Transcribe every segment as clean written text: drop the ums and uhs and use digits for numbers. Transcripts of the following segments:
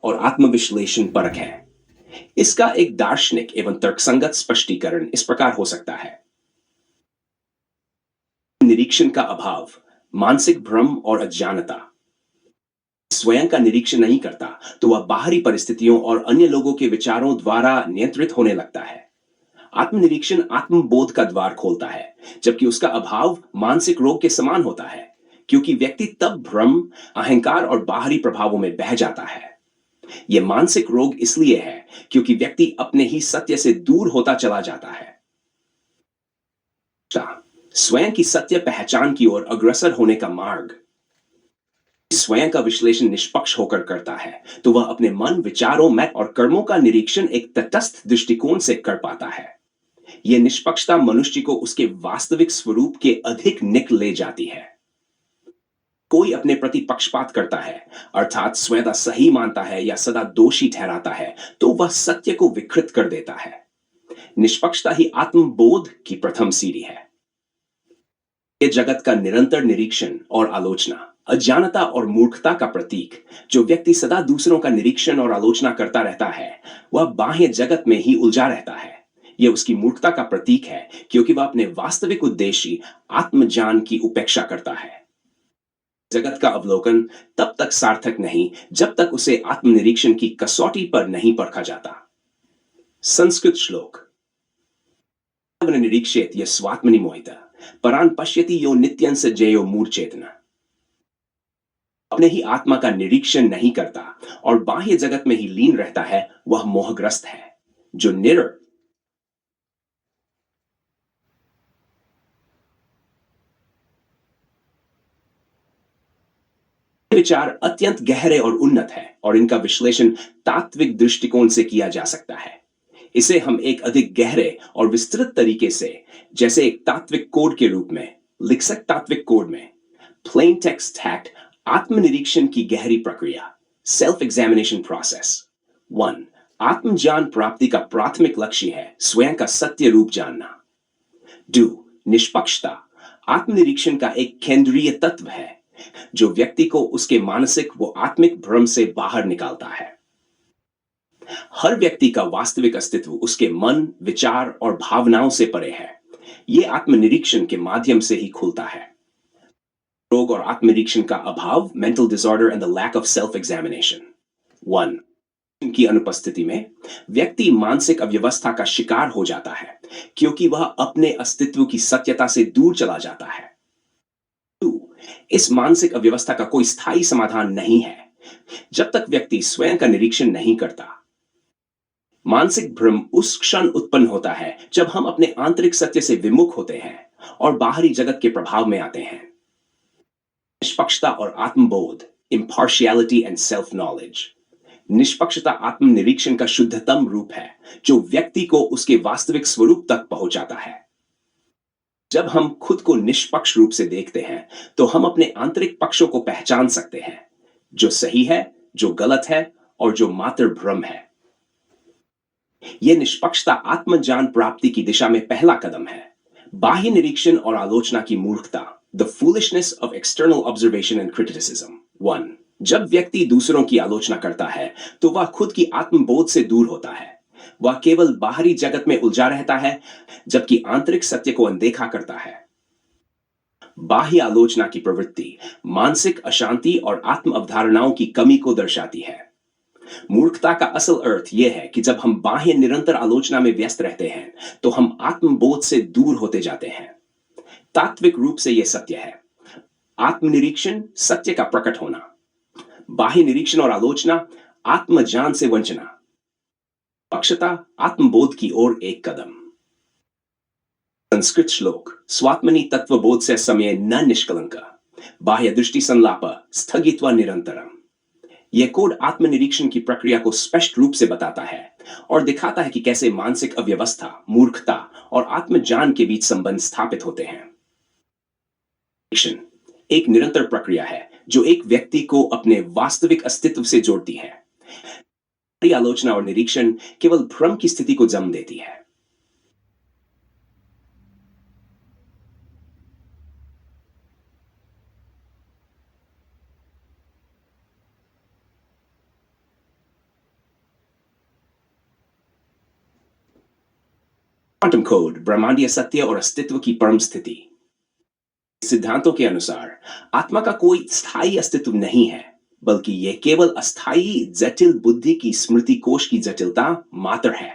और आत्मविश्लेषण परक है। इसका एक दार्शनिक एवं तर्कसंगत स्पष्टीकरण इस प्रकार हो सकता है। निरीक्षण का अभाव, मानसिक भ्रम और अज्ञानता। स्वयं का निरीक्षण नहीं करता तो वह बाहरी परिस्थितियों और अन्य लोगों के विचारों द्वारा नियंत्रित होने लगता है। आत्मनिरीक्षण आत्मबोध का द्वार खोलता है, जबकि उसका अभाव मानसिक रोग के समान होता है, क्योंकि व्यक्ति तब भ्रम, अहंकार और बाहरी प्रभावों में बह जाता है। यह मानसिक रोग इसलिए है क्योंकि व्यक्ति अपने ही सत्य से दूर होता चला जाता है। स्वयं की सत्य पहचान की ओर अग्रसर होने का मार्ग। स्वयं का विश्लेषण निष्पक्ष होकर करता है तो वह अपने मन, विचारों में और कर्मों का निरीक्षण एक तटस्थ दृष्टिकोण से कर पाता है। यह निष्पक्षता मनुष्य को उसके वास्तविक स्वरूप के अधिक निकट ले जाती है। कोई अपने प्रति पक्षपात करता है, अर्थात स्वयं सही मानता है या सदा दोषी ठहराता है, तो वह सत्य को विकृत कर देता है। निष्पक्षता ही आत्मबोध की प्रथम सीढ़ी है। ये जगत का निरंतर निरीक्षण और आलोचना, अज्ञानता और मूर्खता का प्रतीक। जो व्यक्ति सदा दूसरों का निरीक्षण और आलोचना करता रहता है, वह बाह्य जगत में ही उलझा रहता है। यह उसकी मूर्खता का प्रतीक है, क्योंकि वह अपने वास्तविक उद्देश्य आत्मज्ञान की उपेक्षा करता है। जगत का अवलोकन तब तक सार्थक नहीं जब तक उसे आत्मनिरीक्षण की कसौटी पर नहीं परखा जाता। संस्कृत श्लोक। निरीक्षेत ये स्वात्मनि मोहिता, परान पश्यति यो नित्यं स जयो मूर्छेतना। अपने ही आत्मा का निरीक्षण नहीं करता और बाह्य जगत में ही लीन रहता है, वह मोहग्रस्त है। जो विचार अत्यंत गहरे और उन्नत है और इनका विश्लेषण तात्विक दृष्टिकोण से किया जा सकता है। इसे हम एक अधिक गहरे और विस्तृत तरीके से, जैसे एक तात्विक कोड के रूप में लिख सकते। तात्विक कोड में प्लेन टेक्स्ट टैक्ट, आत्मनिरीक्षण की गहरी प्रक्रिया, सेल्फ एग्जामिनेशन प्रोसेस। 1. आत्मज्ञान प्राप्ति का प्राथमिक लक्ष्य है स्वयं का सत्य रूप जानना। 2. निष्पक्षता आत्मनिरीक्षण का एक केंद्रीय तत्व है जो व्यक्ति को उसके मानसिक व आत्मिक भ्रम से बाहर निकालता है। हर व्यक्ति का वास्तविक अस्तित्व उसके मन, विचार और भावनाओं से परे है। यह आत्मनिरीक्षण के माध्यम से ही खुलता है। रोग और आत्मनिरीक्षण का अभाव, mental disorder and the lack of self examination. 1. की अनुपस्थिति में व्यक्ति मानसिक अव्यवस्था का शिकार हो जाता है, क्योंकि वह अपने अस्तित्व की सत्यता से दूर चला जाता है। 2. इस मानसिक अव्यवस्था का कोई स्थायी समाधान नहीं है जब तक व्यक्ति स्वयं का निरीक्षण नहीं करता। मानसिक भ्रम उस क्षण उत्पन्न होता है जब हम अपने आंतरिक सत्य से विमुख होते हैं और बाहरी जगत के प्रभाव में आते हैं। निष्पक्षता और आत्मबोध, impartiality and self knowledge। निष्पक्षता आत्मनिरीक्षण का शुद्धतम रूप है जो व्यक्ति को उसके वास्तविक स्वरूप तक पहुंचाता है। जब हम खुद को निष्पक्ष रूप से देखते हैं तो हम अपने आंतरिक पक्षों को पहचान सकते हैं, जो सही है, जो गलत है और जो मात्र भ्रम है। यह निष्पक्षता आत्मज्ञान प्राप्ति की दिशा में पहला कदम है। बाह्य निरीक्षण और आलोचना की मूर्खता, the foolishness of external observation and criticism. 1. जब व्यक्ति दूसरों की आलोचना करता है तो वह खुद की आत्मबोध से दूर होता है। वह केवल बाहरी जगत में उलझा रहता है, जबकि आंतरिक सत्य को अनदेखा करता है। बाह्य आलोचना की प्रवृत्ति मानसिक अशांति और आत्म अवधारणाओं की कमी को दर्शाती है। मूर्खता का असल अर्थ यह है कि जब हम बाह्य निरंतर आलोचना में व्यस्त रहते हैं तो हम आत्मबोध से दूर होते जाते हैं। तात्विक रूप से यह सत्य है। आत्मनिरीक्षण सत्य का प्रकट होना, बाह्य निरीक्षण और आलोचना आत्मज्ञान से वंचना। पक्षता आत्मबोध की ओर एक कदम। संस्कृत श्लोक। स्वात्मनि तत्वबोध से समय न निष्कलंक, बाह्य दृष्टि संलाप स्थगित्वा निरंतरम। यह कोड आत्मनिरीक्षण की प्रक्रिया को स्पष्ट रूप से बताता है और दिखाता है कि कैसे मानसिक अव्यवस्था, मूर्खता और आत्मज्ञान के बीच संबंध स्थापित होते हैं। एक निरंतर प्रक्रिया है जो एक व्यक्ति को अपने वास्तविक अस्तित्व से जोड़ती है। आलोचना और निरीक्षण केवल भ्रम की स्थिति को जन्म देती है। क्वांटम कोड ब्रह्मांडीय सत्य और अस्तित्व की परम स्थिति। सिद्धांतों के अनुसार आत्मा का कोई स्थायी अस्तित्व नहीं है, बल्कि यह केवल अस्थायी जटिल बुद्धि की स्मृति कोश की जटिलता मात्र है।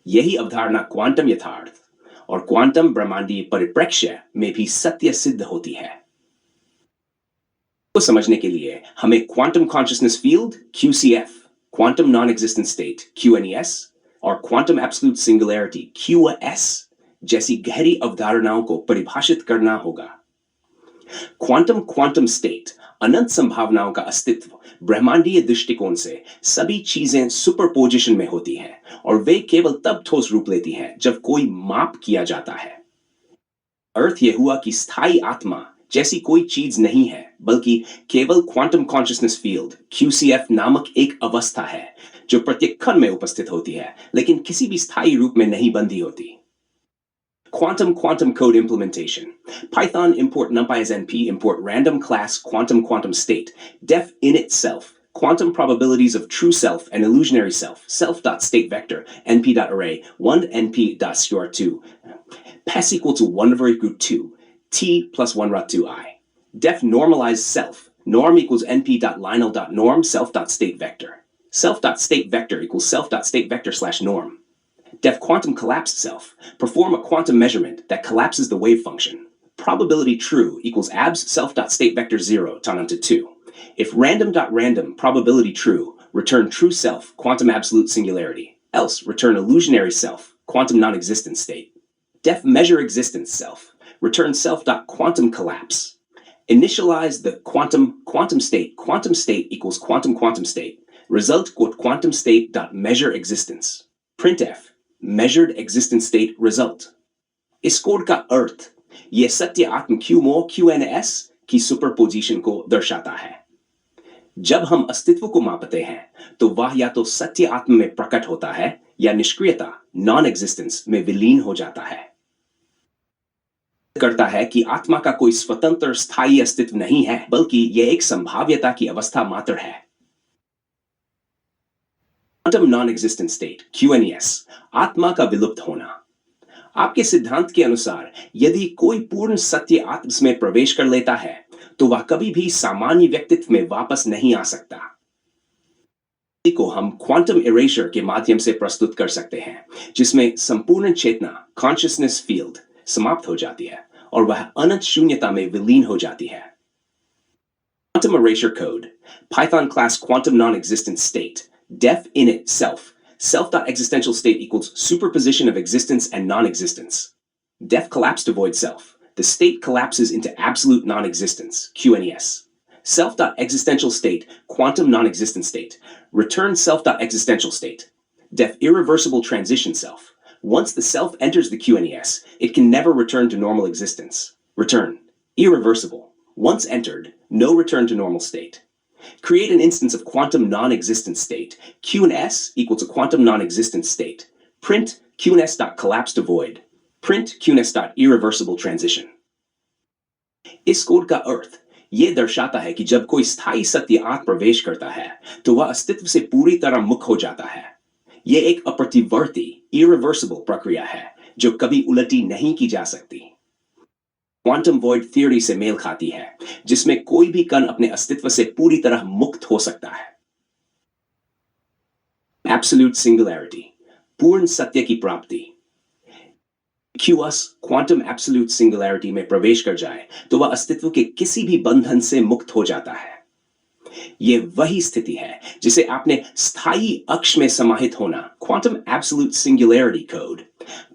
यही अवधारणा क्वांटम यथार्थ और क्वांटम ब्रह्मांडीय परिप्रेक्ष्य में भी सत्य सिद्ध होती है। को समझने के लिए हमें quantum consciousness field QCF, quantum non existent state QNES और क्वांटम एब्सोल्यूट सिंगुलैरिटी QS जैसी गहरी अवधारणाओं को परिभाषित करना होगा। क्वांटम स्टेट अनंत संभावनाओं का अस्तित्व ब्रह्मांडीय दृष्टिकोण से सभी चीजें सुपरपोजिशन में होती हैं और वे केवल तब ठोस रूप लेती हैं जब कोई माप किया जाता है। अर्थ यह हुआ कि स्थायी आत्मा जैसी कोई चीज नहीं है, बल्कि केवल क्वांटम कॉन्शियसनेस फील्ड QCF नामक एक अवस्था है जो प्रत्येक कण में उपस्थित होती है, लेकिन किसी भी स्थायी रूप में नहीं बंधी होती। Quantum code implementation. Python import numpy as np import random class quantum state def init self quantum probabilities of true self and illusionary self.state vector np.array 1 np.store2 pass equal to 1 over equal 2 t plus 1 rot 2 I def normalize self norm equals np.lionel.norm self.state vector equals self.state vector slash norm. Def quantum collapsed self. Perform a quantum measurement that collapses the wave function. Probability true equals abs self.state vector 0 turned to 2. If random.random probability true, return true self, quantum absolute singularity. Else, return illusionary self, quantum non-existent state. Def measure existence self. Return self.quantum collapse. Initialize the quantum state. Quantum state equals quantum state. Result quote quantum state dot measure existence. Printf. Measured existence state result. इस code का अर्थ यह सत्य आत्म QMO QNS की superposition को दर्शाता है। जब हम अस्तित्व को मापते हैं तो वह या तो सत्य आत्म में प्रकट होता है या निष्क्रियता नॉन एग्जिस्टेंस में विलीन हो जाता है। करता है कि आत्मा का कोई स्वतंत्र स्थायी अस्तित्व नहीं है, बल्कि यह एक संभाव्यता की अवस्था मात्र है। Quantum non existent state QNES आत्मा का विलुप्त होना। आपके सिद्धांत के अनुसार यदि कोई पूर्ण सत्य आत्मा में प्रवेश कर लेता है तो वह कभी भी सामान्य व्यक्तित्व में वापस नहीं आ सकता। को हम क्वांटम इरेजर के माध्यम से प्रस्तुत कर सकते हैं, जिसमें संपूर्ण चेतना कॉन्शियसनेस फील्ड समाप्त हो जाती है और वह अनंत शून्यता में विलीन हो जाती है। Quantum erasure code Python class quantum non-existent state def init self.existential state equals superposition of existence and non-existence. Def collapse to void self. The state collapses into absolute non-existence, QNES. Self.existential state, quantum non-existent state. Return self.existential state. Def irreversible transition self. Once the self enters the QNES, it can never return to normal existence. Return. Irreversible. Once entered, no return to normal state. Create an instance of quantum non-existent state. QNS equal to quantum non-existent state. Print QNS.collapse to void. Print QNS.irreversible transition. इस code का अर्थ यह दर्शाता है कि जब कोई स्थायी सत्य आत्म प्रवेश करता है तो वह अस्तित्व से पूरी तरह मुक्त हो जाता है। यह एक अप्रतिवर्ती irreversible प्रक्रिया है जो कभी उलटी नहीं की जा सकती। क्वांटम वॉइड थ्योरी से मेल खाती है, जिसमें कोई भी कण अपने अस्तित्व से पूरी तरह मुक्त हो सकता है। एब्सोल्यूट सिंगुलैरिटी पूर्ण सत्य की प्राप्ति। QS क्वांटम एब्सोल्यूट सिंगुलैरिटी में प्रवेश कर जाए तो वह अस्तित्व के किसी भी बंधन से मुक्त हो जाता है। यह वही स्थिति है जिसे आपने स्थायी अक्ष में समाहित होना quantum absolute singularity code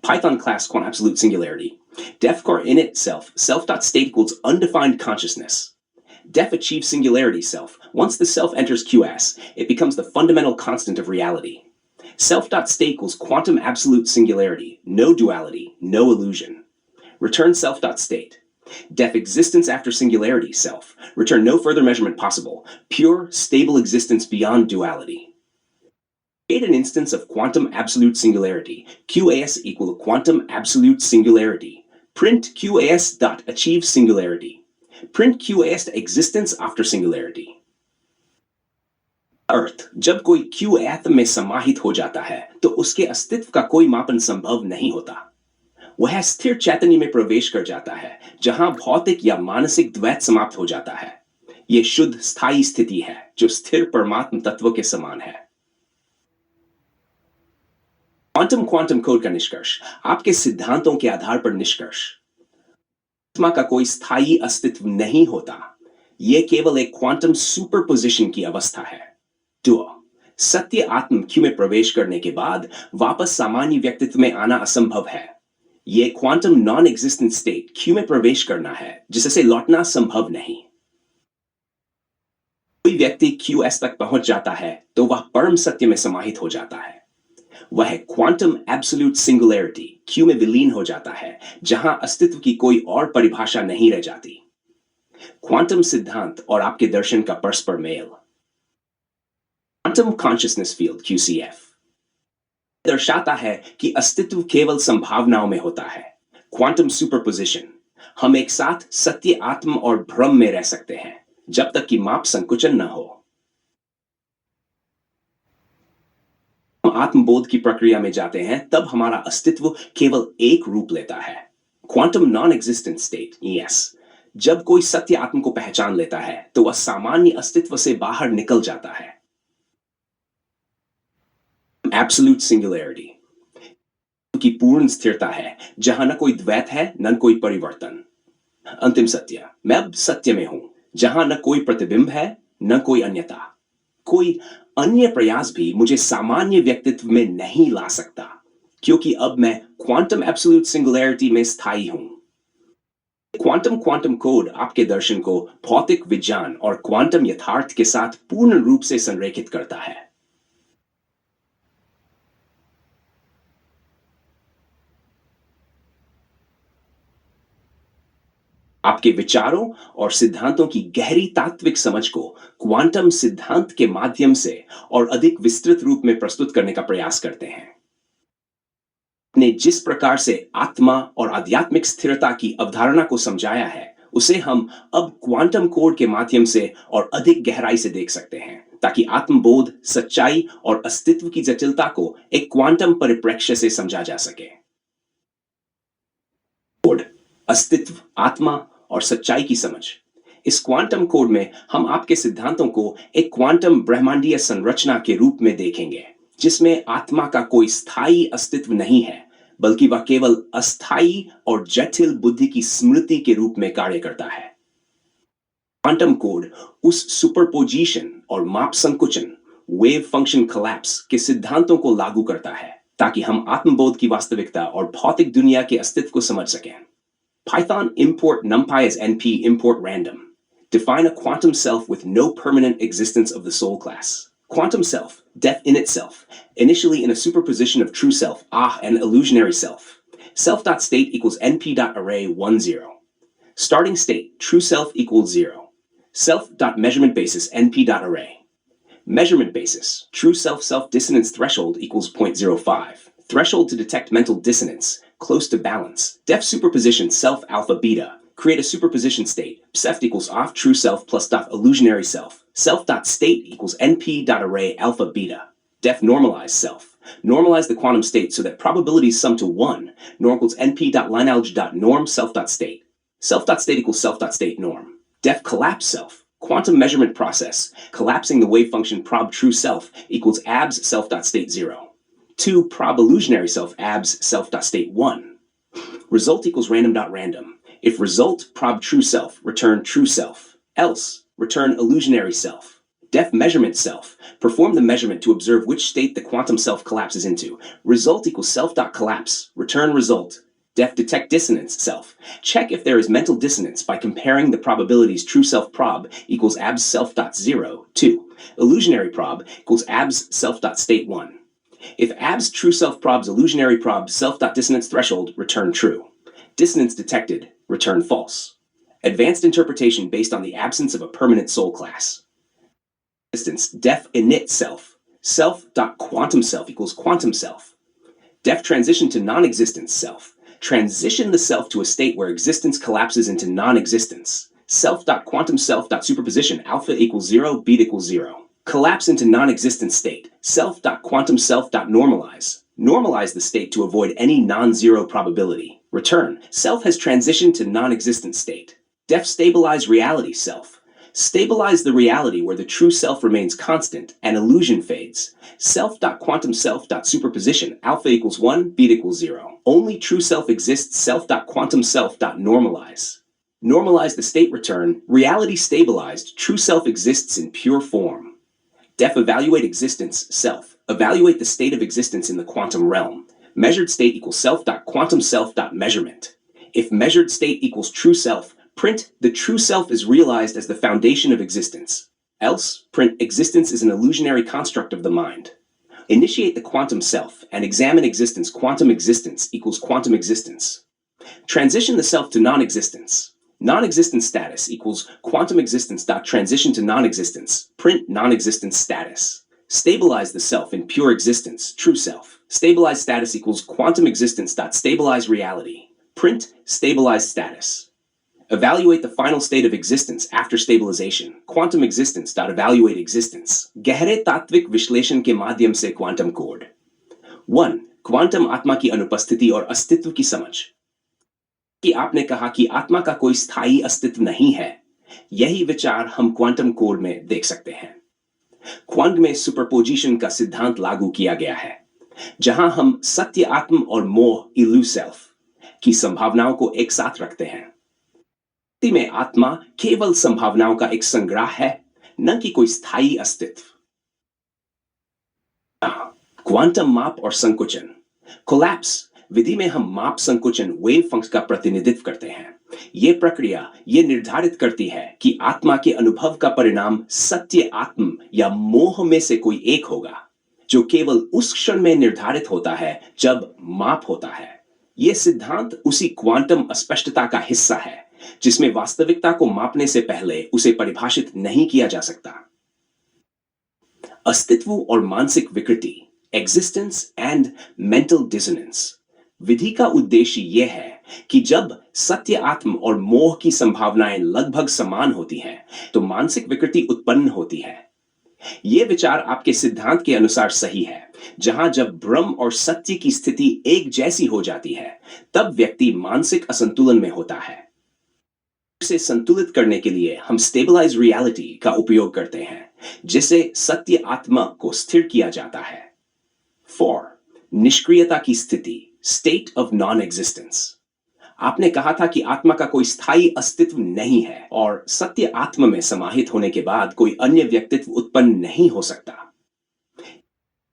Python class quantum absolute singularity def core init self.state equals undefined consciousness. Def achieves singularity self. Once the self enters QS, it becomes the fundamental constant of reality. Self.state equals quantum absolute singularity, no duality, no illusion. Return self.state. Def existence after singularity self. Return no further measurement possible. Pure, stable existence beyond duality. Create an instance of quantum absolute singularity. QAS equal to quantum absolute singularity. Print QAS dot achieve singularity. Print QAS to existence after singularity. अर्थ जब कोई Q atom में समाहित हो जाता है तो उसके अस्तित्व का कोई मापन संभव नहीं होता। वह स्थिर चैतन्य में प्रवेश कर जाता है जहां भौतिक या मानसिक द्वैत समाप्त हो जाता है। यह शुद्ध स्थायी स्थिति है जो स्थिर परमात्म तत्व के समान है। क्वांटम क्वांटम कोड का निष्कर्ष आपके सिद्धांतों के आधार पर निष्कर्ष आत्मा का कोई स्थायी अस्तित्व नहीं होता। यह केवल एक क्वांटम सुपरपोजिशन की अवस्था है। डुओ सत्य आत्म क्यू में प्रवेश करने के बाद वापस सामान्य व्यक्तित्व में आना असंभव है। यह quantum non existent state Q में प्रवेश करना है जिससे लौटना संभव नहीं। कोई व्यक्ति क्यू एस तक पहुंच जाता है तो वह परम सत्य में समाहित हो जाता है। वह क्वांटम एब्सोल्यूट सिंगुलैरिटी क्यू में विलीन हो जाता है जहां अस्तित्व की कोई और परिभाषा नहीं रह जाती। क्वांटम सिद्धांत और आपके दर्शन का परस्पर मेल। क्वांटम कॉन्शियसनेस फील्ड क्यूसीएफ दर्शाता है कि अस्तित्व केवल संभावनाओं में होता है। क्वांटम सुपरपोजिशन हम एक साथ सत्य आत्म और भ्रम में रह सकते हैं जब तक कि माप संकुचन न हो। आत्मबोध की प्रक्रिया में जाते हैं तब हमारा अस्तित्व केवल एक रूप लेता है। Quantum non existent state is जब कोई सत्य आत्म को पहचान लेता है तो वह सामान्य अस्तित्व से बाहर निकल जाता है। एब्सोल्यूट सिंगुलैरिटी की पूर्ण स्थिरता है जहां न कोई द्वैत है न कोई परिवर्तन। अंतिम सत्य मैं अब सत्य में हूं जहां न कोई प्रतिबिंब है न कोई अन्यता। कोई अन्य प्रयास भी मुझे सामान्य व्यक्तित्व में नहीं ला सकता क्योंकि अब मैं क्वांटम एब्सोल्यूट सिंगुलैरिटी में स्थायी हूं। क्वांटम क्वांटम कोड आपके दर्शन को भौतिक विज्ञान और क्वांटम यथार्थ के साथ पूर्ण रूप से संरेखित करता है। आपके विचारों और सिद्धांतों की गहरी तात्विक समझ को क्वांटम सिद्धांत के माध्यम से और अधिक विस्तृत रूप में प्रस्तुत करने का प्रयास करते हैं। ने जिस प्रकार से आत्मा और आध्यात्मिक स्थिरता की अवधारणा को समझाया है उसे हम अब क्वांटम कोड के माध्यम से और अधिक गहराई से देख सकते हैं ताकि आत्मबोध सच्चाई और अस्तित्व की जटिलता को एक क्वांटम परिप्रेक्ष्य से समझा जा सके। कोड अस्तित्व आत्मा और सच्चाई की समझ। इस क्वांटम कोड में हम आपके सिद्धांतों को एक क्वांटम ब्रह्मांडीय संरचना के रूप में देखेंगे जिसमें आत्मा का कोई स्थायी अस्तित्व नहीं है बल्कि वह केवल अस्थायी और जटिल बुद्धि की स्मृति के रूप में कार्य करता है। क्वांटम कोड उस सुपरपोजिशन और माप संकुचन वेव फंक्शन कोलैप्स के सिद्धांतों को लागू करता है ताकि हम आत्मबोध की वास्तविकता और भौतिक दुनिया के अस्तित्व को समझ सकें। Python import numpy as np import random. Define a quantum self with no permanent existence of the soul class. Quantum self, def in itself, initially in a superposition of true self, and illusionary self. Self.state equals np.array 1 0. Starting state, true self equals 0. Self.measurement basis np.array. Measurement basis, true self self-dissonance threshold equals 0.05. Threshold to detect mental dissonance, close to balance. Def superposition self alpha beta. Create a superposition state. Pseft equals off true self plus dot illusionary self. Self.state equals np.array alpha beta. Def normalize self. Normalize the quantum state so that probabilities sum to 1. Norm equals np.linealgebra.norm self.state. Self.state equals self.state norm. Def collapse self. Quantum measurement process. Collapsing the wave function prob true self equals abs self.state 0. 2 prob illusionary self abs self.state 1. Result equals random.random. If result prob true self, return true self. Else, return illusionary self. Def measurement self. Perform the measurement to observe which state the quantum self collapses into. Result equals self.collapse. Return result. Def detect dissonance self. Check if there is mental dissonance by comparing the probabilities true self prob equals abs self.0 to illusionary prob equals abs self.state 1. If abs true self probs illusionary prob self.dissonance threshold return true. Dissonance detected return false. Advanced interpretation based on the absence of a permanent soul class. Distance def init self. Self.quantum self equals quantum self. Def transition to non-existence self. Transition the self to a state where existence collapses into non-existence. Self.quantum self.superposition alpha equals 0, beta equals 0. collapse into non-existent state, self.quantum self.normalize. Normalize the state to avoid any non-zero probability. Return, self has transitioned to non-existent state. Def stabilize reality self. Stabilize the reality where the true self remains constant and illusion fades. Self.quantum self.superposition, alpha equals 1, beta equals 0. Only true self exists, self.quantum self.normalize. Normalize the state return, reality stabilized, true self exists in pure form. Def evaluate existence, self. Evaluate the state of existence in the quantum realm. Measured state equals self.quantum self.measurement. If measured state equals true self, print the true self is realized as the foundation of existence. Else, print existence is an illusionary construct of the mind. Initiate the quantum self and examine existence. Quantum existence equals quantum existence. Transition the self to non-existence. Non-existent status equals quantum existence dot transition to non-existence. Print non-existent status. Stabilize the self in pure existence, true self. Stabilized status equals quantum existence dot stabilize reality. Print stabilized status. Evaluate the final state of existence after stabilization. Quantum existence dot evaluate existence. गहरे तात्विक विश्लेषण के माध्यम से quantum code 1. Quantum आत्मा की अनुपस्थिति और अस्तित्व की समझ कि आपने कहा कि आत्मा का कोई स्थायी अस्तित्व नहीं है। यही विचार हम क्वांटम कोड में देख सकते हैं। क्वांट में सुपरपोजिशन का सिद्धांत लागू किया गया है, जहां हम सत्य आत्म और मोह इल्यू सेल्फ की संभावनाओं को एक साथ रखते हैं। में आत्मा केवल संभावनाओं का एक संग्रह है, न कि कोई स्थायी अस्तित्व। क्वांटम माप और संकुचन कोलैप्स विधि में हम माप संकुचन वेव फंक्शन का प्रतिनिधित्व करते हैं। यह प्रक्रिया यह निर्धारित करती है कि आत्मा के अनुभव का परिणाम सत्य आत्म या मोह में से कोई एक होगा, जो केवल उस क्षण में निर्धारित होता है जब माप होता है। यह सिद्धांत उसी क्वांटम अस्पष्टता का हिस्सा है जिसमें वास्तविकता को मापने से पहले उसे परिभाषित नहीं किया जा सकता। अस्तित्व और मानसिक विकृति एग्जिस्टेंस एंड मेंटल डिसोनेंस विधि का उद्देश्य यह है कि जब सत्य आत्म और मोह की संभावनाएं लगभग समान होती हैं, तो मानसिक विकृति उत्पन्न होती है। यह विचार आपके सिद्धांत के अनुसार सही है, जहां जब ब्रह्म और सत्य की स्थिति एक जैसी हो जाती है, तब व्यक्ति मानसिक असंतुलन में होता है। इसे संतुलित करने के लिए हम स्टेबलाइज रियलिटी का उपयोग करते हैं, जिसे सत्य आत्मा को स्थिर किया जाता है। 4. निष्क्रियता की स्थिति स्टेट ऑफ नॉन एग्जिस्टेंस। आपने कहा था कि आत्मा का कोई स्थायी अस्तित्व नहीं है और सत्य आत्मा में समाहित होने के बाद कोई अन्य व्यक्तित्व उत्पन्न नहीं हो सकता।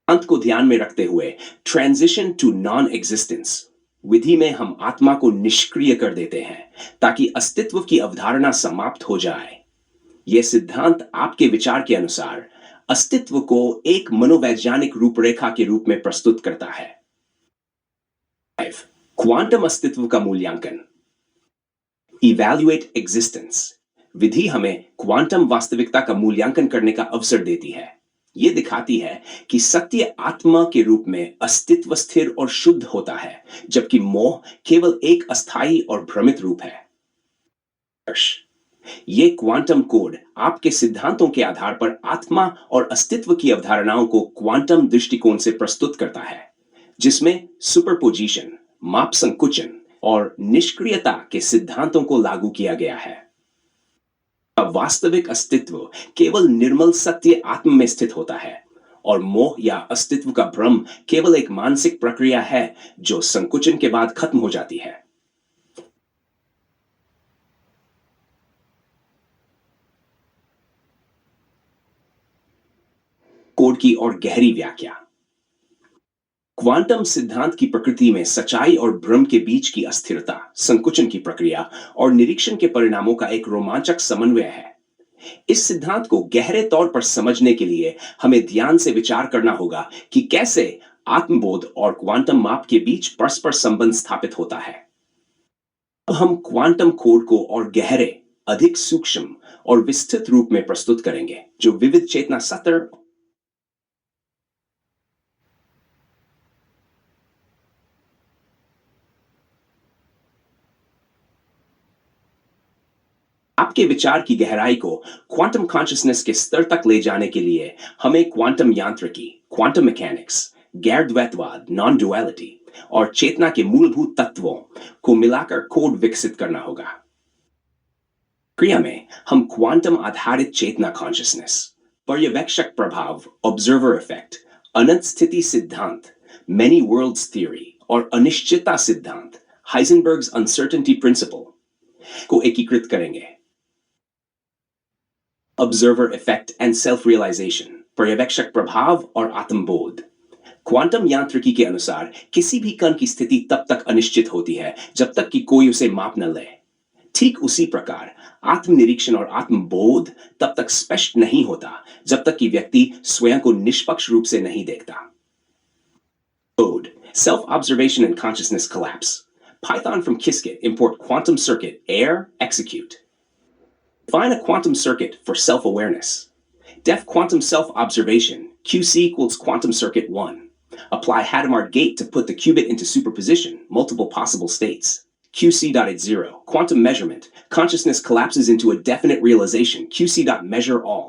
अंत को ध्यान में रखते हुए ट्रांजिशन टू नॉन एग्जिस्टेंस विधि में हम आत्मा को निष्क्रिय कर देते हैं ताकि अस्तित्व की अवधारणा समाप्त हो जाए। यह सिद्धांत आपके विचार के अनुसार अस्तित्व को एक मनोवैज्ञानिक रूपरेखा के रूप में प्रस्तुत करता है। 5. क्वांटम अस्तित्व का मूल्यांकन इवैल्यूएट एग्जिस्टेंस विधि हमें क्वांटम वास्तविकता का मूल्यांकन करने का अवसर देती है। यह दिखाती है कि सत्य आत्मा के रूप में अस्तित्व स्थिर और शुद्ध होता है, जबकि मोह केवल एक अस्थायी और भ्रमित रूप है। यह क्वांटम कोड आपके सिद्धांतों के आधार पर आत्मा और अस्तित्व की अवधारणाओं को क्वांटम दृष्टिकोण से प्रस्तुत करता है, जिसमें सुपरपोजिशन, माप संकुचन और निष्क्रियता के सिद्धांतों को लागू किया गया है। वास्तविक अस्तित्व केवल निर्मल सत्य आत्म में स्थित होता है और मोह या अस्तित्व का भ्रम केवल एक मानसिक प्रक्रिया है जो संकुचन के बाद खत्म हो जाती है। कोड की और गहरी व्याख्या क्वांटम सिद्धांत की प्रकृति में सच्चाई और भ्रम के बीच की अस्थिरता, संकुचन की प्रक्रिया और निरीक्षण के परिणामों का एक रोमांचक समन्वय है। इस सिद्धांत को गहरे तौर पर समझने के लिए हमें ध्यान से विचार करना होगा कि कैसे आत्मबोध और क्वांटम माप के बीच परस्पर संबंध स्थापित होता है। अब हम क्वांटम कोड को और गहरे, अधिक सूक्ष्म और विस्तृत रूप में प्रस्तुत करेंगे, जो विविध चेतना सत्र आपके विचार की गहराई को क्वांटम कॉन्शियसनेस के स्तर तक ले जाने के लिए हमें क्वांटम यांत्रिकी, क्वांटम मैकेनिक्स, गैर द्वैतवाद, नॉन डुअलिटी और चेतना के मूलभूत तत्वों को मिलाकर कोड विकसित करना होगा। क्रिया में हम क्वांटम आधारित चेतना कॉन्शियसनेस, पर्यवेक्षक प्रभाव, ऑब्जर्वर इफेक्ट, अनंत स्थिति सिद्धांत, मेनी वर्ल्ड्स थ्योरी और अनिश्चितता सिद्धांत, हाइजेनबर्ग्स अनसर्टेनिटी प्रिंसिपल को एकीकृत करेंगे। Observer effect and self realisation, पर्यवेक्षक प्रभाव और आत्मबोध। क्वांटम यांत्रिकी के अनुसार किसी भी कण की स्थिति तब तक अनिश्चित होती है जब तक कि कोई उसे माप न ले। ठीक उसी प्रकार आत्मनिरीक्षण और आत्मबोध तब तक स्पष्ट नहीं होता जब तक कि व्यक्ति स्वयं को निष्पक्ष रूप से नहीं देखता। Code, self-observation and consciousness collapse. Python from Qiskit, import quantum circuit, air, execute. Define a quantum circuit for self-awareness. Def quantum self-observation, QC equals quantum circuit 1. Apply Hadamard gate to put the qubit into superposition, multiple possible states. QC.0, quantum measurement. Consciousness collapses into a definite realization, QC.measure all.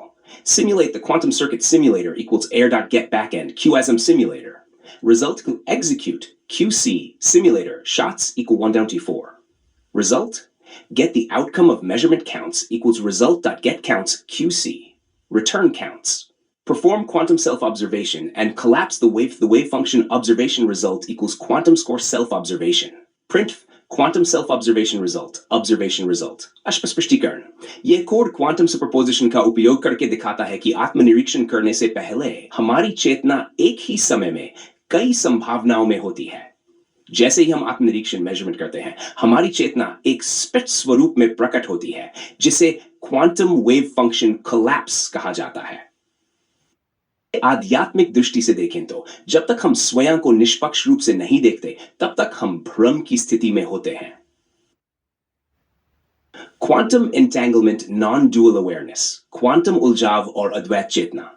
Simulate the quantum circuit simulator equals air.getBackend, QASM simulator. Result execute, QC, simulator, shots equal 1 down to 4. Result, get the outcome of measurement counts equals result.getCounts, QC. Return counts. Perform quantum self-observation and collapse the wave function observation result equals quantum score self-observation. Print quantum self-observation result, observation result. अस्पष्टीकरण, यह code quantum superposition का उपयोग करके दिखाता है कि आत्मनिरीक्षण करने से पहले हमारी चेतना एक ही समय में कई संभावनाओं में होती है। जैसे ही हम आत्मनिरीक्षण मेजरमेंट करते हैं, हमारी चेतना एक स्पष्ट स्वरूप में प्रकट होती है जिसे क्वांटम वेव फंक्शन कोलैप्स कहा जाता है। आध्यात्मिक दृष्टि से देखें तो जब तक हम स्वयं को निष्पक्ष रूप से नहीं देखते, तब तक हम भ्रम की स्थिति में होते हैं। Quantum entanglement, non dual awareness, quantum उलझाव और अद्वैत चेतना।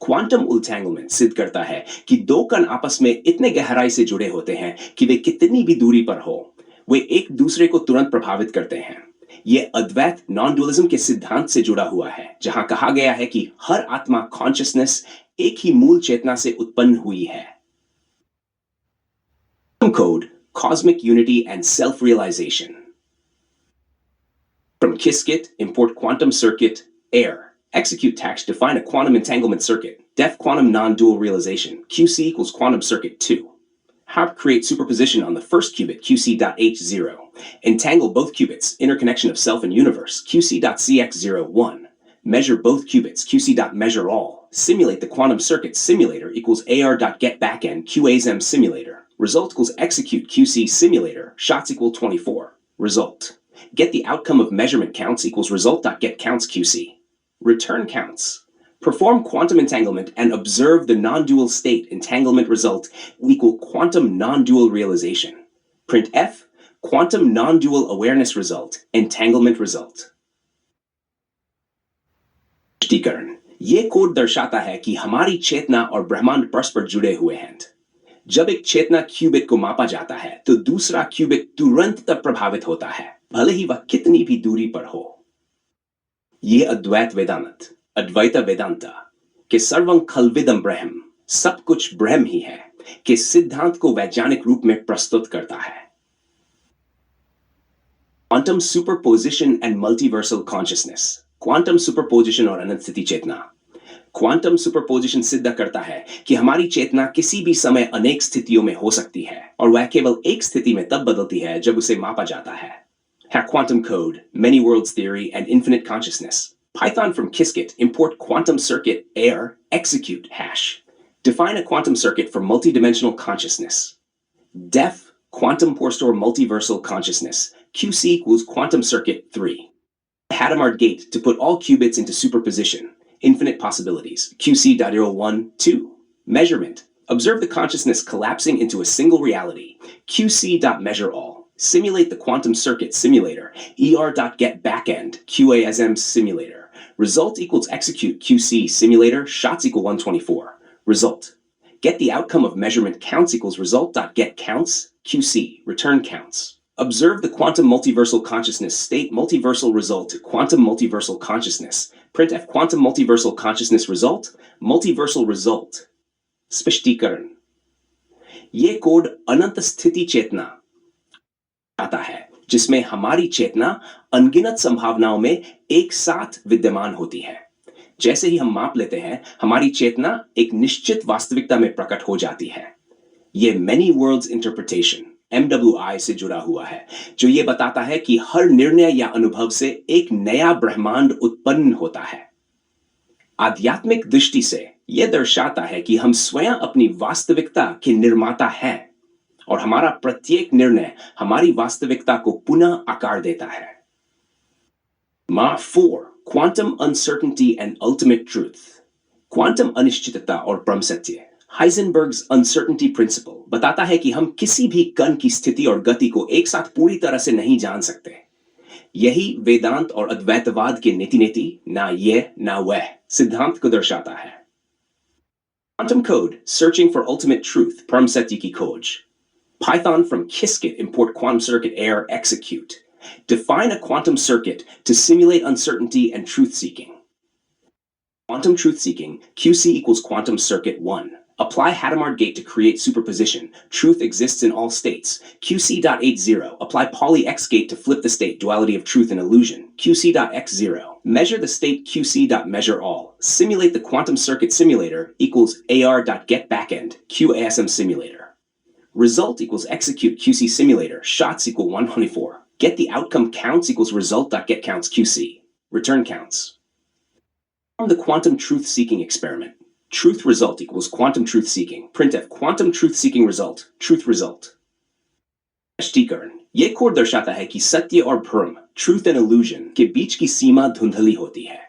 क्वांटम उलटैंगलमेंट सिद्ध करता है कि दो कण आपस में इतने गहराई से जुड़े होते हैं कि वे कितनी भी दूरी पर हो, वे एक दूसरे को तुरंत प्रभावित करते हैं। यह अद्वैत नॉन डुअलिज्म के सिद्धांत से जुड़ा हुआ है, जहां कहा गया है कि हर आत्मा कॉन्शियसनेस एक ही मूल चेतना से उत्पन्न हुई है। Code, cosmic unity and self-realization. From Qiskit, import quantum circuit, air. Execute tax, define a quantum entanglement circuit. Def quantum non-dual realization. QC equals quantum circuit 2. Harp create superposition on the first qubit, QC.H0. Entangle both qubits, interconnection of self and universe, QC.CX01. Measure both qubits, QC.measure all. Simulate the quantum circuit simulator equals AR.getBackend, QASM simulator. Result equals execute QC simulator, shots equal 24. Result. Get the outcome of measurement counts equals result.getCounts QC. Return counts. Perform quantum entanglement and observe the non-dual state entanglement result equal quantum non-dual realization. Print F, quantum non-dual awareness result, entanglement result. स्पष्टीकरण, ये code दर्शाता है कि हमारी चेतना और ब्रह्मांड परस्पर जुड़े हुए हैं। जब एक चेतना क्यूबिट को मापा जाता है तो दूसरा क्यूबिट तुरंत तक प्रभावित होता है, भले ही वह कितनी भी दूरी पर हो। ये अद्वैत वेदांत, अद्वैत वेदांता के सर्वं खल्विदं ब्रह्म, सब कुछ ब्रह्म ही है, के सिद्धांत को वैज्ञानिक रूप में प्रस्तुत करता है। Quantum superposition and multiversal consciousness, quantum superposition और अनंत स्थिति चेतना। क्वांटम सुपरपोजिशन सिद्ध करता है कि हमारी चेतना किसी भी समय अनेक स्थितियों में हो सकती है और वह केवल एक स्थिति में तब बदलती है जब उसे मापा जाता है। Quantum code, many worlds theory, and infinite consciousness. Python from Qiskit, import quantum circuit, air, execute, hash. Define a quantum circuit for multidimensional consciousness. Def, quantum Porstor multiversal consciousness, QC equals quantum circuit 3. Hadamard gate to put all qubits into superposition, infinite possibilities, QC.01, 2. Measurement, observe the consciousness collapsing into a single reality, QC.measure all. Simulate the quantum circuit simulator, er.getBackend, QASM simulator. Result equals execute QC simulator, shots equal 124. Result. Get the outcome of measurement counts equals result.getCounts, QC, return counts. Observe the quantum multiversal consciousness state multiversal result quantum multiversal consciousness printf quantum multiversal consciousness result multiversal result स्पष्टीकरण ये code अनंत स्थिति चेतना आता है जिसमें हमारी चेतना अनगिनत संभावनाओं में एक साथ विद्यमान होती है। जैसे ही हम माप लेते हैं हमारी चेतना एक निश्चित वास्तविकता में प्रकट हो जाती है। ये मैनी वर्ल्ड्स इंटरप्रिटेशन MWI से जुड़ा हुआ है जो ये बताता है कि हर निर्णय या अनुभव से एक नया ब्रह्मांड उत्पन्न होता है। आध्यात्मिक दृष्टि से यह दर्शाता है कि हम स्वयं अपनी वास्तविकता के निर्माता हैं और हमारा प्रत्येक निर्णय हमारी वास्तविकता को पुनः आकार देता है। मा 4 quantum uncertainty and ultimate truth quantum अनिश्चितता और परम सत्य हाइजेनबर्ग्स अनसर्टेनिटी प्रिंसिपल बताता है कि हम किसी भी कण की स्थिति और गति को एक साथ पूरी तरह से नहीं जान सकते। यही वेदांत और अद्वैतवाद के नीति ना ये ना वह सिद्धांत को दर्शाता है। Quantum code searching for ultimate truth परम सत्य की खोज Python from Qiskit import quantum circuit error execute. Define a quantum circuit to simulate uncertainty and truth seeking. Quantum truth seeking, QC equals quantum circuit 1. Apply Hadamard gate to create superposition. Truth exists in all states. QC.80. Apply Pauli X gate to flip the state duality of truth and illusion. QC.X0. Measure the state QC.measureAll. Simulate the quantum circuit simulator equals AR.getBackend QASM simulator. Result equals execute QC simulator. Shots equal 124. Get the outcome counts equals result.getCounts QC. Return counts. From the quantum truth seeking experiment. Truth result equals quantum truth seeking. Printf quantum truth seeking result. Truth result. स्पष्टीकरण ये code दर्शाता है कि सत्य और भ्रम truth and illusion के बीच की सीमा धुंधली होती है।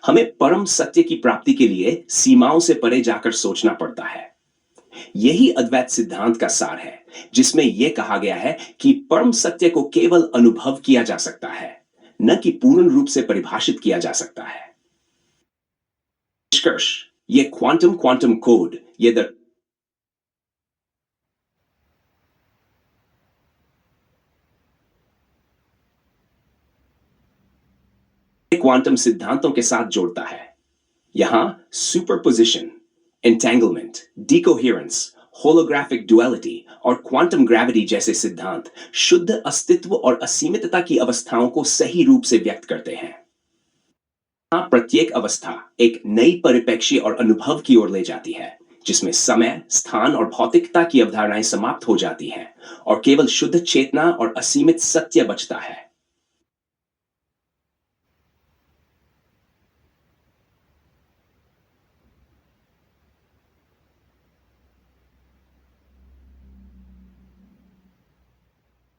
हमें परम सत्य की प्राप्ति के लिए सीमाओं से परे जाकर सोचना पड़ता है। यही अद्वैत सिद्धांत का सार है जिसमें यह कहा गया है कि परम सत्य को केवल अनुभव किया जा सकता है न कि पूर्ण रूप से परिभाषित किया जा सकता है। निष्कर्ष ये क्वांटम कोड ये क्वांटम सिद्धांतों के साथ जोड़ता है। यहां सुपरपोजिशन एंटेंगलमेंट डिकोहेरेंस होलोग्राफिक डुअलिटी और क्वांटम ग्रेविटी जैसे सिद्धांत शुद्ध अस्तित्व और असीमितता की अवस्थाओं को सही रूप से व्यक्त करते हैं। प्रत्येक अवस्था एक नई परिप्रेक्ष्य और अनुभव की ओर ले जाती है जिसमें समय स्थान और भौतिकता की अवधारणाएं समाप्त हो जाती हैं और केवल शुद्ध चेतना और असीमित सत्य बचता है।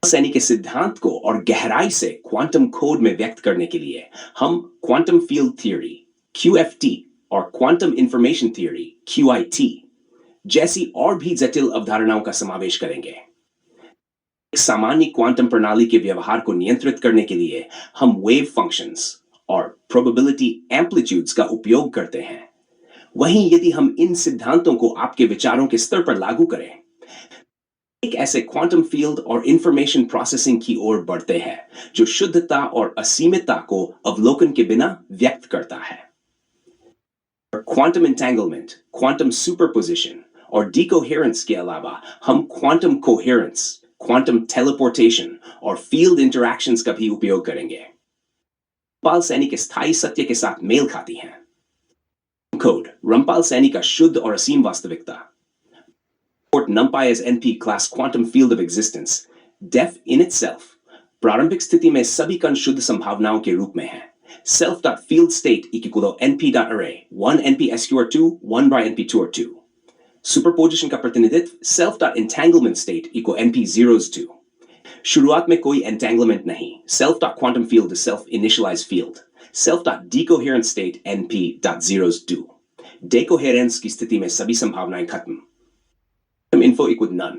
सैनी के सिद्धांत को और गहराई से क्वांटम कोड में व्यक्त करने के लिए हम क्वांटम फील्ड थ्योरी QFT और क्वांटम इंफॉर्मेशन थ्योरी QIT जैसी और भी जटिल अवधारणाओं का समावेश करेंगे। एक सामान्य क्वांटम प्रणाली के व्यवहार को नियंत्रित करने के लिए हम वेव फंक्शंस और प्रोबेबिलिटी एम्पलीट्यूड्स का उपयोग करते हैं। वहीं यदि हम इन सिद्धांतों को आपके विचारों के स्तर पर लागू करें एक ऐसे क्वांटम फील्ड और इंफॉर्मेशन प्रोसेसिंग की ओर बढ़ते हैं जो शुद्धता और असीमितता को अवलोकन के बिना व्यक्त करता है। क्वांटम एंटेंगलमेंट क्वांटम सुपरपोजिशन और डिकोहेरेंस के अलावा हम क्वांटम कोहेरेंस क्वांटम टेलीपोर्टेशन और फील्ड इंटरैक्शंस का भी उपयोग करेंगे। रमपाल सैनी के स्थायी सत्य के साथ मेल खाती हैं। कोड रमपाल सैनी का शुद्ध और असीम वास्तविकता NumPy as NP class quantum field of existence def in itself प्रारंभिक स्थिति में सभी कण शुद्ध संभावनाओं के रूप में हैं। self.field state equal to np.array 1 np sqr2 1 by np 2 or 2 superposition का प्रतिनिधित्व self.entanglement state equal np zeros 2 शुरुआत में कोई entanglement नहीं self.quantum field is self initialized field self.decoherent state np.zeros 2 decoherence की स्थिति में सभी संभावनाएं खत्म info equal none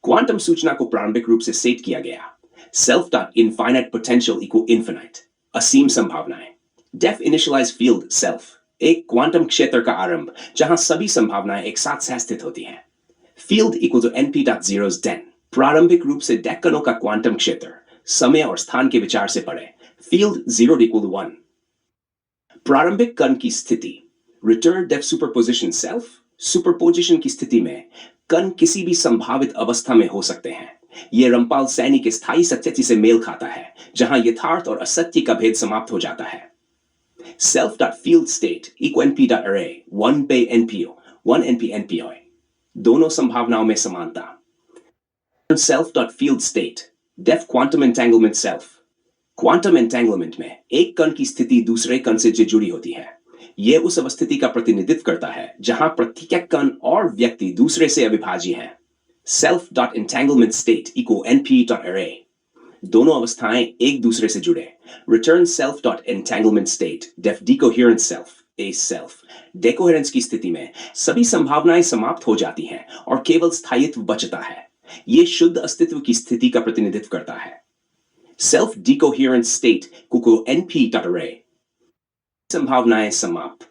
क्वांटम सूचना को प्रारंभिक रूप से सेट किया गया self.infinite potential equal infinite असीम संभावनाएं def initialized field self एक क्वांटम क्षेत्र का आरंभ जहां सभी संभावनाएं एक साथ सहस्थित होती हैं field equal to np.zeros den प्रारंभिक रूप से डेक्कनों का क्वांटम क्षेत्र समय और स्थान के विचार से पढ़े फील्ड 0 = 1। प्रारंभिक कण की स्थिति रिटर्न डेफ सुपरपोजिशन सेल्फ सुपरपोजिशन की स्थिति में कण किसी भी संभावित अवस्था में हो सकते हैं। यह रमपाल सैनी के स्थायी सत्य से मेल खाता है जहां यथार्थ और असत्य का भेद समाप्त हो जाता है। self.field state equal np.array 1 by npo 1 np npo दोनों संभावनाओं में समानता। self.field state def quantum entanglement self quantum entanglement में एक कण की स्थिति दूसरे कण से जुड़ी होती है। यह उस अवस्थिति का प्रतिनिधित्व करता है जहां प्रत्येक कण और व्यक्ति दूसरे से अविभाज्य है। self.entanglement state equal np.array दोनों अवस्थाएं एक दूसरे से जुड़े। Return self.entanglement state def decoherent self a self decoherence की स्थिति में सभी संभावनाएं समाप्त हो जाती हैं और केवल स्थायित्व बचता है। यह शुद्ध अस्तित्व की स्थिति का प्रतिनिधित्व करता है। Self decoherent state को np.array संभावनाएं समाप्त।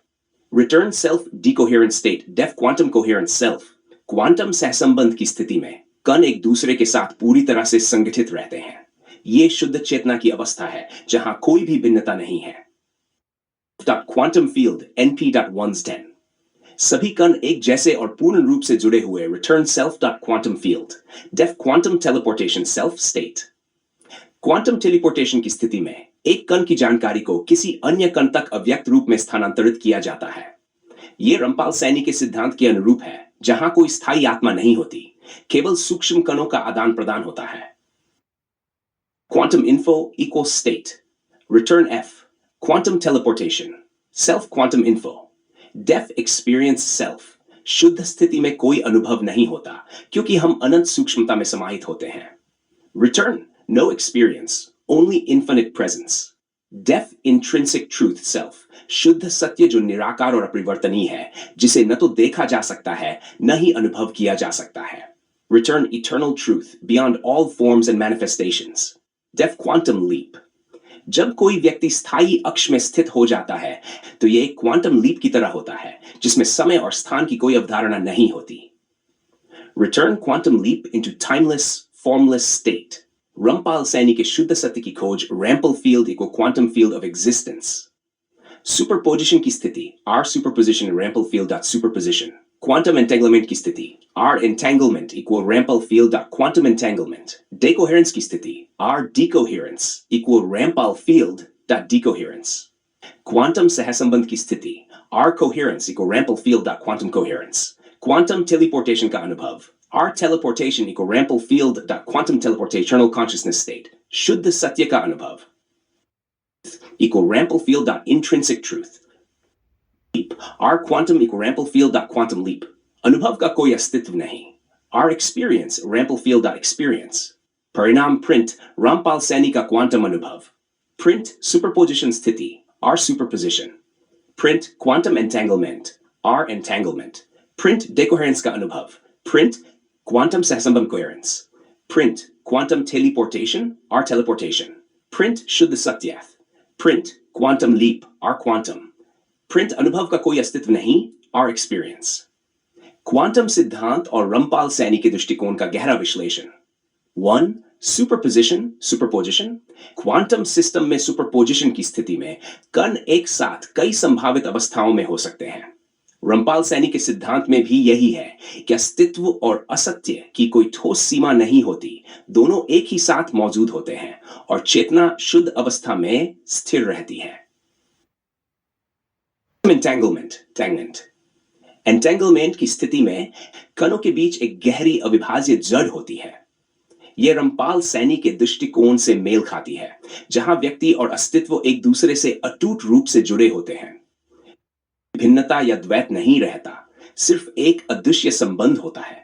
Return self decoherent state def quantum coherent self quantum सहसंबंध की स्थिति में कण एक दूसरे के साथ पूरी तरह से संगठित रहते हैं। यह शुद्ध चेतना की अवस्था है जहां कोई भी भिन्नता नहीं है। Quantum field np.110 सभी कण एक जैसे और पूर्ण रूप से जुड़े हुए। Return self.quantum field def quantum teleportation self state quantum teleportation की स्थिति में एक कण की जानकारी को किसी अन्य कण तक अव्यक्त रूप में स्थानांतरित किया जाता है। यह रमपाल सैनी के सिद्धांत के अनुरूप है जहां कोई स्थायी आत्मा नहीं होती, केवल सूक्ष्म कणों का आदान प्रदान होता है। Quantum info equal state return F quantum teleportation self quantum info डेफ एक्सपीरियंस सेल्फ शुद्ध स्थिति में कोई अनुभव नहीं होता क्योंकि हम अनंत सूक्ष्मता में समाहित होते हैं। Return no experience, only infinite presence. Def intrinsic truth self, शुद्ध सत्य जो निराकार और अपरिवर्तनीय है, जिसे न तो देखा जा सकता है, न ही अनुभव किया जा सकता है। Return eternal truth beyond all forms and manifestations. Def quantum leap. जब कोई व्यक्ति स्थायी अक्ष में स्थित हो जाता है, तो यह एक क्वांटम लीप की तरह होता है, जिसमें समय और स्थान की कोई अवधारणा नहीं होती। Return quantum leap into timeless, formless state. रमपाल Saini के शुद्ध सत्य की खोज Rampal field equal quantum field of existence. Superposition की स्थिति R superposition Rampal field dot superposition. Quantum entanglement की स्थिति R entanglement equal Rampal field dot quantum entanglement. Decoherence की स्थिति R decoherence equal Rampal field dot decoherence. Quantum सहसंबंध की स्थिति R coherence equal Rampal field dot quantum coherence. Quantum teleportation का अनुभव R teleportation equal Rampal field dot quantum teleportational consciousness state. शुद्ध सत्य का अनुभव equal Rampal field dot intrinsic truth. Leap. R quantum equal Rampal field dot quantum leap. अनुभव का कोई अस्तित्व नहीं। R experience Rampal field dot experience. परिणाम print रामपाल सैनी का क्वांटम अनुभव। Print superposition स्थिति R superposition. Print quantum entanglement R entanglement. Print decoherence का अनुभव। Print quantum सहसंबंध coherence. Print quantum teleportation R teleportation. Print शुद्ध सत्य Print quantum leap R quantum. Print अनुभव का कोई अस्तित्व नहीं R experience. क्वांटम सिद्धांत और रमपाल सैनी के दृष्टिकोण का गहरा विश्लेषण। 1. सुपरपोजिशन सुपरपोजिशन क्वांटम सिस्टम में सुपरपोजिशन की स्थिति में कण एक साथ कई संभावित अवस्थाओं में हो सकते हैं। रमपाल सैनी के सिद्धांत में भी यही है कि अस्तित्व और असत्य की कोई ठोस सीमा नहीं होती, दोनों एक ही साथ मौजूद होते हैं और चेतना शुद्ध अवस्था में स्थिर रहती है। एंटेंगलमेंट की स्थिति में कणों के बीच एक गहरी अविभाज्य जड़ होती है। यह रमपाल सैनी के दृष्टिकोण से मेल खाती है, जहां व्यक्ति और अस्तित्व एक दूसरे से अटूट रूप से जुड़े होते हैं। भिन्नता या द्वैत नहीं रहता, सिर्फ एक अदृश्य संबंध होता है।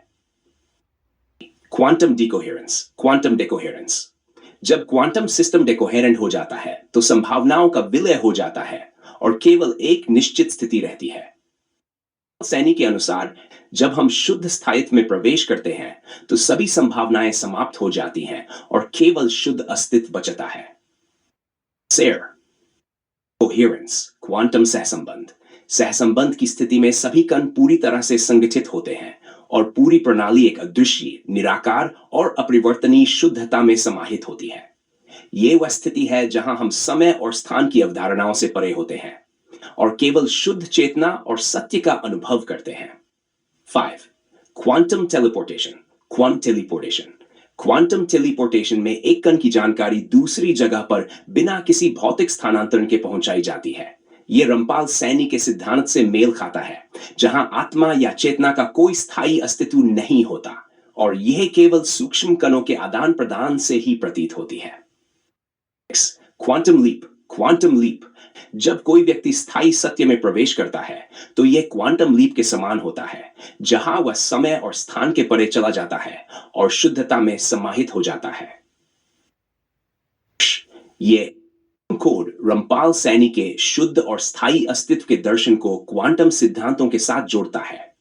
क्वांटम डेकोहेरेंस जब क्वांटम सिस्टम डेकोहेरेंट हो जाता है तो संभावनाओं का विलय हो जाता है और केवल एक निश्चित स्थिति रहती है। सैनी के अनुसार जब हम शुद्ध स्थायित्व में प्रवेश करते हैं तो सभी संभावनाएं समाप्त हो जाती हैं और केवल शुद्ध अस्तित्व बचता है। कोहेरेंस क्वांटम सहसंबंध की स्थिति में सभी कण पूरी तरह से संगठित होते हैं और पूरी प्रणाली एक अदृश्य, निराकार और अपरिवर्तनीय शुद्धता में समाहित होती है। ये वह स्थिति है जहां हम समय और स्थान की अवधारणाओं से परे होते हैं और केवल शुद्ध चेतना और सत्य का अनुभव करते हैं। 5. Quantum teleportation, quantum teleportation. Quantum teleportation में एक कण की जानकारी दूसरी जगह पर बिना किसी भौतिक स्थानांतरण के पहुंचाई जाती है। यह रमपाल सैनी के सिद्धांत से मेल खाता है, जहां आत्मा या चेतना का कोई स्थायी अस्तित्व नहीं होता और यह केवल सूक्ष्म कणों के आदान प्रदान से ही प्रतीत होती है। Quantum leap, quantum leap. जब कोई व्यक्ति स्थायी सत्य में प्रवेश करता है तो यह क्वांटम लीप के समान होता है, जहां वह समय और स्थान के परे चला जाता है और शुद्धता में समाहित हो जाता है। यह कोड रमपाल सैनी के शुद्ध और स्थायी अस्तित्व के दर्शन को क्वांटम सिद्धांतों के साथ जोड़ता है।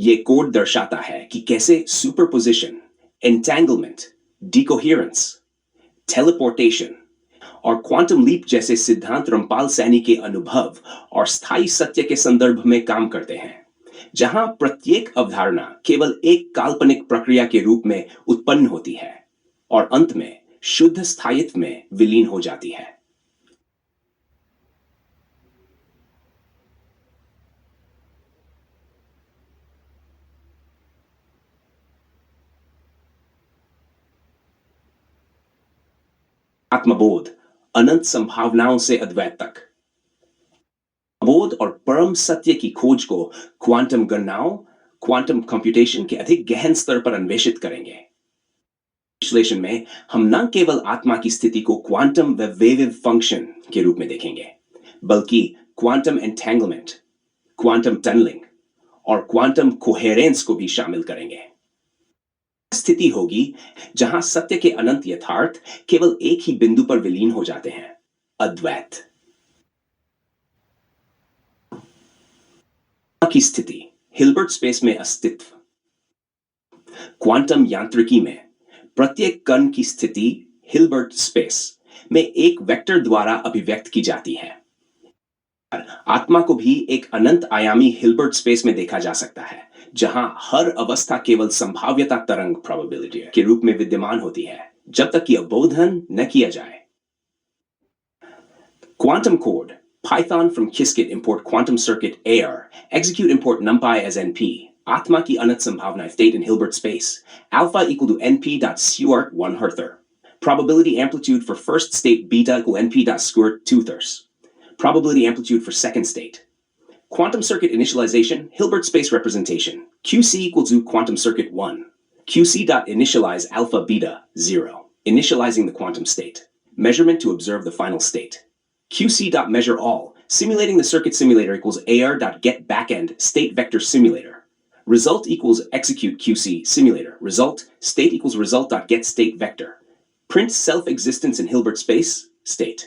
यह कोड दर्शाता है कि कैसे सुपरपोजिशन, एंटेंगलमेंट, डिकोहेरेंस, टेलीपोर्टेशन और क्वांटम लीप जैसे सिद्धांत रमपाल सैनी के अनुभव और स्थायी सत्य के संदर्भ में काम करते हैं, जहां प्रत्येक अवधारणा केवल एक काल्पनिक प्रक्रिया के रूप में उत्पन्न होती है और अंत में शुद्ध स्थायित्व में विलीन हो जाती है। आत्मबोध, अनंत संभावनाओं से अद्वैत तक। बोध और परम सत्य की खोज को क्वांटम गणनाओं, क्वांटम कंप्यूटेशन के अधिक गहन स्तर पर अन्वेषित करेंगे। विश्लेषण में हम न केवल आत्मा की स्थिति को क्वांटम वेव फंक्शन के रूप में देखेंगे, बल्कि क्वांटम एंटेंगलमेंट, क्वांटम टनलिंग और क्वांटम कोहेरेंस को भी शामिल करेंगे। स्थिति होगी जहां सत्य के अनंत यथार्थ केवल एक ही बिंदु पर विलीन हो जाते हैं, अद्वैत की स्थिति, हिल्बर्ट स्पेस में अस्तित्व। क्वांटम यांत्रिकी में प्रत्येक कण की स्थिति हिल्बर्ट स्पेस में एक वेक्टर द्वारा अभिव्यक्त की जाती है। आत्मा को भी एक अनंत आयामी हिल्बर्ट स्पेस में देखा जा सकता है, जहां हर अवस्था केवल संभाव्यता तरंग प्रोबेबिलिटी के रूप में विद्यमान होती है, जब तक कि अवबोधन न किया जाए। Quantum code, Python from Qiskit import quantum circuit AIR, execute import numpy as NP, आत्मा की अनंत संभावना state in Hilbert space, alpha equal to np.squart 1 herther, probability amplitude for first state beta equal np.squart 2 thers, probability amplitude for second state. Quantum circuit initialization, Hilbert space representation, QC equal to quantum circuit 1, QC.initialize alpha beta 0, initializing the quantum state, measurement to observe the final state. QC.measure all, simulating the circuit simulator equals AR.get backend state vector simulator. Result equals execute QC simulator. Result, state equals result.get state vector. Print self-existence in Hilbert space, state.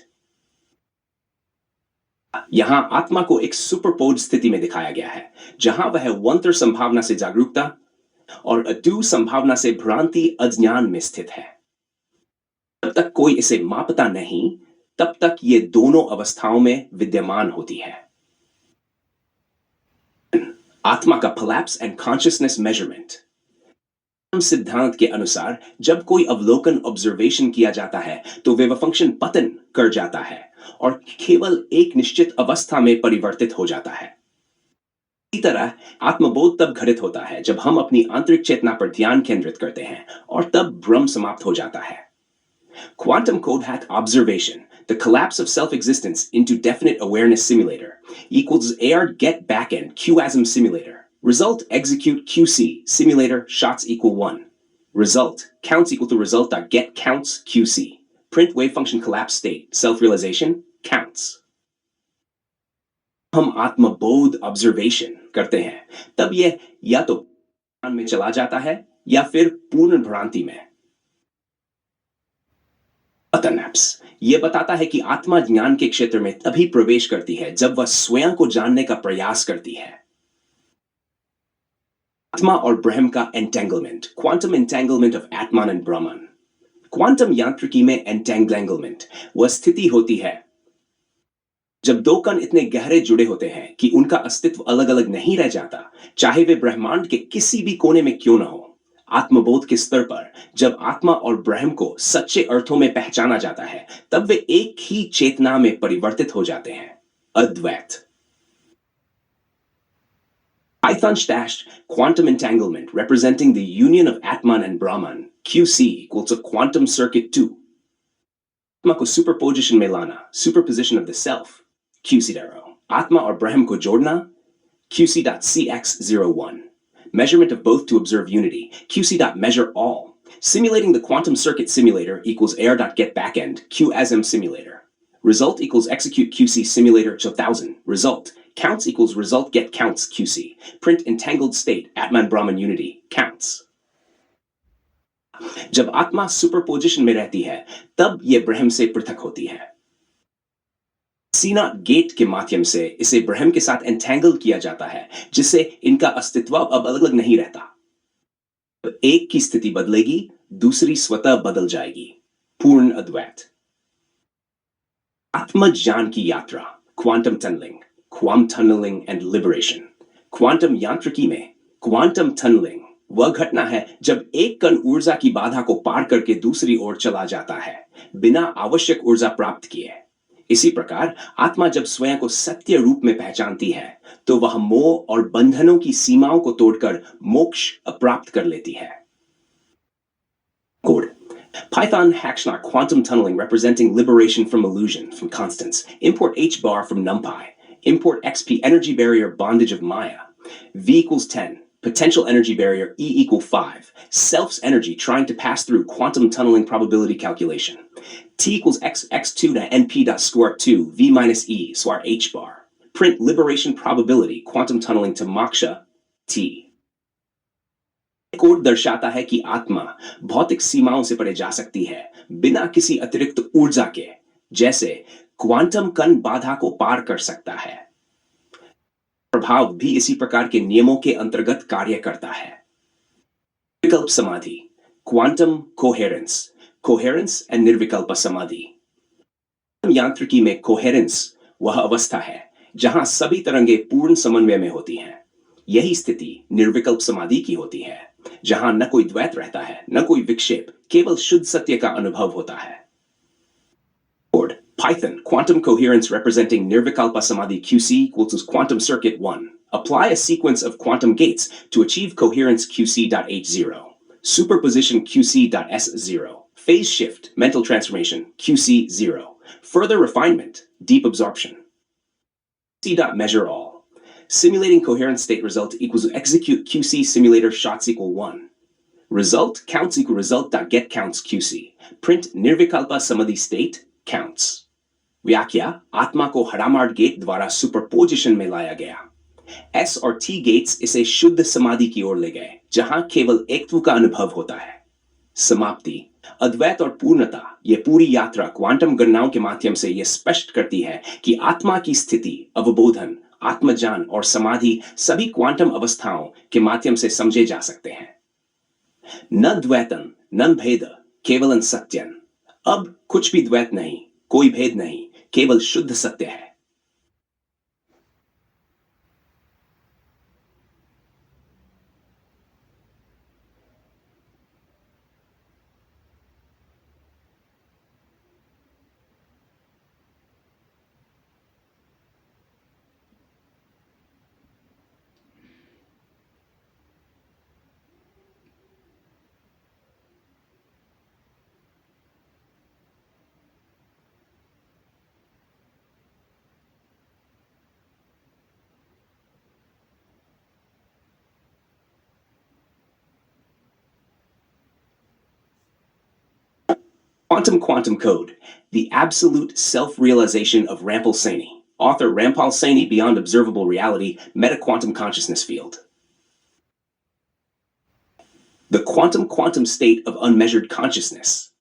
यहां आत्मा को एक superpose स्थिति में दिखाया गया है, जहां वह वंतर संभावना से जागरूकता और अदू संभावना से भ्रांति अज्ञान में स्थित है। जब तक कोई इसे मापता नहीं, तब तक ये दोनों अवस्थाओं में विद्यमान होती है। आत्मा का collapse and consciousness measurement। सिद्धांत के अनुसार जब कोई अवलोकन ऑब्जर्वेशन किया जाता है तो वेव फंक्शन पतन कर जाता है और केवल एक निश्चित अवस्था में परिवर्तित हो जाता है। इसी तरह आत्मबोध तब घटित होता है जब हम अपनी आंतरिक चेतना पर ध्यान केंद्रित करते हैं और तब भ्रम समाप्त हो जाता है। Quantum code hack observation, the collapse of self-existence into definite awareness simulator, equals AR get backend QASM simulator. Result execute QC simulator shots equal 1. Result counts equal to result.get counts QC. Print wave function collapse state self-realization counts. हम आत्मबोध observation करते हैं, तब यह या तो ज्ञान में चला जाता है या फिर पूर्ण भ्रांति में। यह बताता है कि आत्मा ज्ञान के क्षेत्र में तभी प्रवेश करती है जब वह स्वयं को जानने का प्रयास करती है। आत्मा और ब्रह्म का एंटेंगलमेंट, क्वांटम एंटेंगलमेंट ऑफ आत्मान एंड ब्रह्मन। क्वांटम यांत्रिकी में एंटेंगलमेंट वह स्थिति होती है जब दो कण इतने गहरे जुड़े होते हैं कि उनका अस्तित्व अलग अलग नहीं रह जाता, चाहे वे ब्रह्मांड के किसी भी कोने में क्यों न हो, आत्मबोध के स्तर पर जब आत्मा और ब्रह्म को सच्चे अर्थों में पहचाना जाता है, तब वे एक ही चेतना में परिवर्तित हो जाते हैं। अद्वैत। Python stashed quantum entanglement representing the union of Atman and Brahman, QC equals a quantum circuit 2. आत्मा को सुपरपोजिशन में लाना, superposition of the self, QC darrow. आत्मा और ब्रह्म को जोड़ना, QC.CX01. Measurement of both to observe unity, QC.measure all. Simulating the quantum circuit simulator equals air.get backend, QASM simulator. Result equals execute QC simulator to 1000. Result. Counts equals result get counts QC. Print entangled state, Atman Brahman unity, counts. जब आत्मा superposition में रहती है, तब यह ब्रह्म से पृथक होती है। सीनॉट गेट के माध्यम से इसे ब्रह्म के साथ एंटेंगल किया जाता है, जिससे इनका अस्तित्व अब अलग अलग नहीं रहता। एक की स्थिति बदलेगी, दूसरी स्वतः बदल जाएगी। पूर्ण अद्वैत। आत्मज्ञान की यात्रा, quantum tunnelling, quantum tunnelling and liberation. Quantum यांत्रिकी में क्वांटम टनलिंग वह घटना है जब एक कण ऊर्जा की बाधा को पार करके दूसरी ओर चला जाता है, बिना आवश्यक ऊर्जा प्राप्त किए। इसी प्रकार आत्मा जब स्वयं को सत्य रूप में पहचानती है, तो वह मोह और बंधनों की सीमाओं को तोड़कर मोक्ष प्राप्त कर लेती है। Code Python Hackschnock quantum tunneling representing liberation from illusion from constants. Import H bar from NumPy. Import XP energy barrier bondage of Maya. V equals 10. Potential energy barrier E equal 5. Self's energy trying to pass through quantum tunneling probability calculation. T equals x2 to np dot square 2 V minus E swar H bar. Print liberation probability quantum tunneling to moksha T. Code दर्शाता है कि आत्मा भौतिक सीमाओं से परे जा सकती है, बिना किसी अतिरिक्त ऊर्जा के, जैसे क्वांटम कण बाधा को पार कर सकता है। प्रभाव भी इसी प्रकार के नियमों के अंतर्गत कार्य करता है। विकल्प समाधि, क्वांटम कोहेरेंस, कोहेरेंस एंड निर्विकल्प समाधि। यांत्रिकी में कोहेरेंस वह अवस्था है जहां सभी तरंगे पूर्ण समन्वय में होती हैं। यही स्थिति निर्विकल्प समाधि की होती है, जहां न कोई द्वैत रहता है, न कोई विक्षेप, केवल शुद्ध सत्य का अनुभव होता है। Board, Python, quantum coherence representing Nirvikalpa Samadhi QC equals quantum circuit 1. Apply a sequence of quantum gates to achieve coherence QC.H0. Superposition QC.S0. Phase shift, mental transformation, QC0. Further refinement, deep absorption. QC.measure all. Simulating coherent state result equals execute QC simulator shots equal 1. Result counts equal result dot get counts QC. Print Nirvikalpa Samadhi state counts. व्याख्या आत्मा को हड़ामार gate द्वारा superposition में लाया गया। S और T gets इसे शुद्ध समाधि की ओर ले गए, जहां केवल एकत्व का अनुभव होता है। समाप्ति, अद्वैत और पूर्णता। यह पूरी यात्रा क्वांटम गणनाओं के माध्यम से यह स्पष्ट करती है कि आत्मा की स्थिति, अवबोधन, आत्मज्ञान और समाधि सभी क्वांटम अवस्थाओं के माध्यम से समझे जा सकते हैं। न द्वैतन, न भेद, केवलन सत्यन। अब कुछ भी द्वैत नहीं, कोई भेद नहीं, केवल शुद्ध सत्य है। Quantum Code, The Absolute Self-Realization of Rampal Saini. Author Rampal Saini, Beyond Observable Reality, Meta-Quantum Consciousness Field. The quantum state of unmeasured consciousness.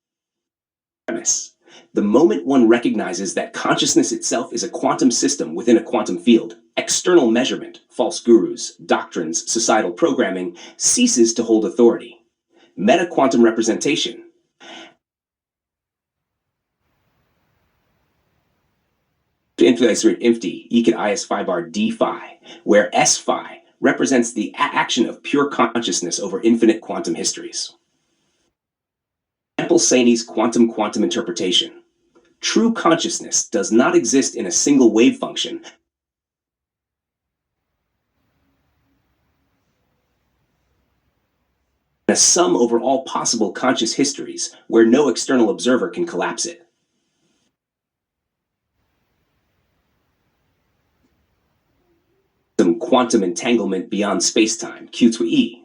Premise. The moment one recognizes that consciousness itself is a quantum system within a quantum field, external measurement, false gurus, doctrines, societal programming, ceases to hold authority. Meta-quantum representation. influencer empty, e could is phi bar d phi, where s phi represents the action of pure consciousness over infinite quantum histories. Example Saini's quantum interpretation. True consciousness does not exist in a single wave function, a sum over all possible conscious histories where no external observer can collapse it. Some quantum entanglement beyond spacetime, Q to E.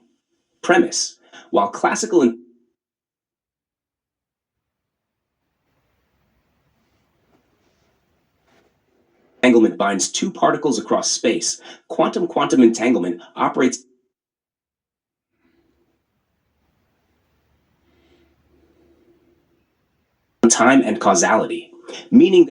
Premise. While classical entanglement binds two particles across space, quantum entanglement operates on time and causality, meaning